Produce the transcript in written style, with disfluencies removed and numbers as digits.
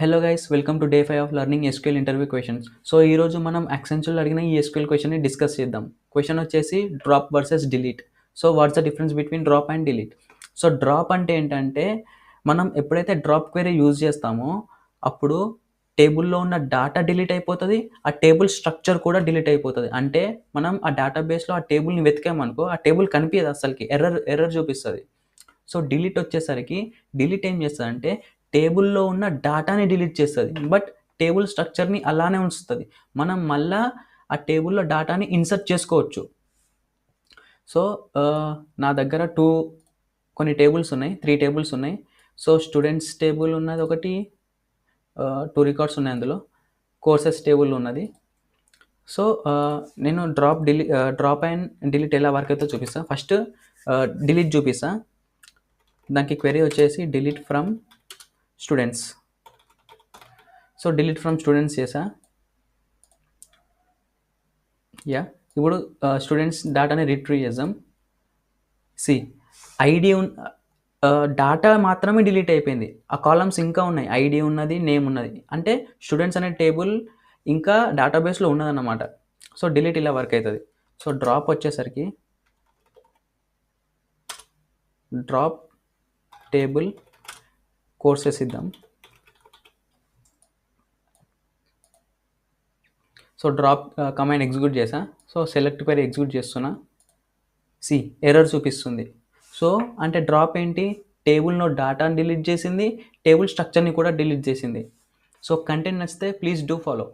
Hello guys, welcome to day 5 of learning SQL interview questions. So ఈరోజు మనం యాక్సెంచువల్ అడిగిన ఈ ఎస్క్యూఎల్ క్వశ్చన్ని డిస్కస్ చేద్దాం. క్వశ్చన్ వచ్చేసి drop versus delete. So what's the difference between drop and delete? So drop అంటే ఏంటంటే మనం ఎప్పుడైతే డ్రాప్ క్వెరీ యూజ్ చేస్తామో అప్పుడు టేబుల్లో ఉన్న డాటా డిలీట్ అయిపోతుంది, ఆ టేబుల్ స్ట్రక్చర్ కూడా డిలీట్ అయిపోతుంది. అంటే మనం ఆ డేటాబేస్లో ఆ టేబుల్ని వెతికామనుకో ఆ టేబుల్ కనిపించదు, అసలుకి ఎర్రర్ చూపిస్తుంది. సో డిలీట్ వచ్చేసరికి డిలీట్ ఏం చేస్తుందంటే టేబుల్లో ఉన్న డాటాని డిలీట్ చేస్తుంది, బట్ టేబుల్ స్ట్రక్చర్ని అలానే ఉంచుతుంది. మనం మళ్ళా ఆ టేబుల్లో డాటాని ఇన్సర్ట్ చేసుకోవచ్చు. సో నా దగ్గర కొన్ని టేబుల్స్ ఉన్నాయి, 3 టేబుల్స్ ఉన్నాయి. సో స్టూడెంట్స్ టేబుల్ ఉన్నది ఒకటి, 2 రికార్డ్స్ ఉన్నాయి అందులో, కోర్సెస్ టేబుల్ ఉన్నది. సో నేను డ్రాప్ అండ్ డిలీట్ ఎలా వర్క్ అవుతుందో చూపిస్తాను. ఫస్ట్ డిలీట్ చూపిస్తాను. దానికి క్వెరీ వచ్చేసి delete from students. So delete from students చేసా. ఇప్పుడు స్టూడెంట్స్ డాటాని రిట్రీవ్ చేద్దాం. సి ఐడి డాటా మాత్రమే డిలీట్ అయిపోయింది, ఆ కాలమ్స్ ఇంకా ఉన్నాయి, ఐడి ఉన్నది, నేమ్ ఉన్నది. అంటే స్టూడెంట్స్ అనే టేబుల్ ఇంకా డేటాబేస్లో ఉన్నదన్నమాట. సో డిలీట్ ఇలా వర్క్ అవుతుంది. సో డ్రాప్ వచ్చేసరికి డ్రాప్ టేబుల్ కోర్సెస్ ఇద్దాం. సో డ్రాప్ కమాండ్ ఎగ్జిక్యూట్ చేసా. సో సెలెక్ట్ క్వెరీ ఎగ్జిక్యూట్ చేస్తున్నా. సి ఎర్రర్ చూపిస్తుంది. సో అంటే డ్రాప్ ఏంటి, టేబుల్లో డాటాని డిలీట్ చేసింది, టేబుల్ స్ట్రక్చర్ని కూడా డిలీట్ చేసింది. సో కంటెంట్ నచ్చితే ప్లీజ్ డూ ఫాలో.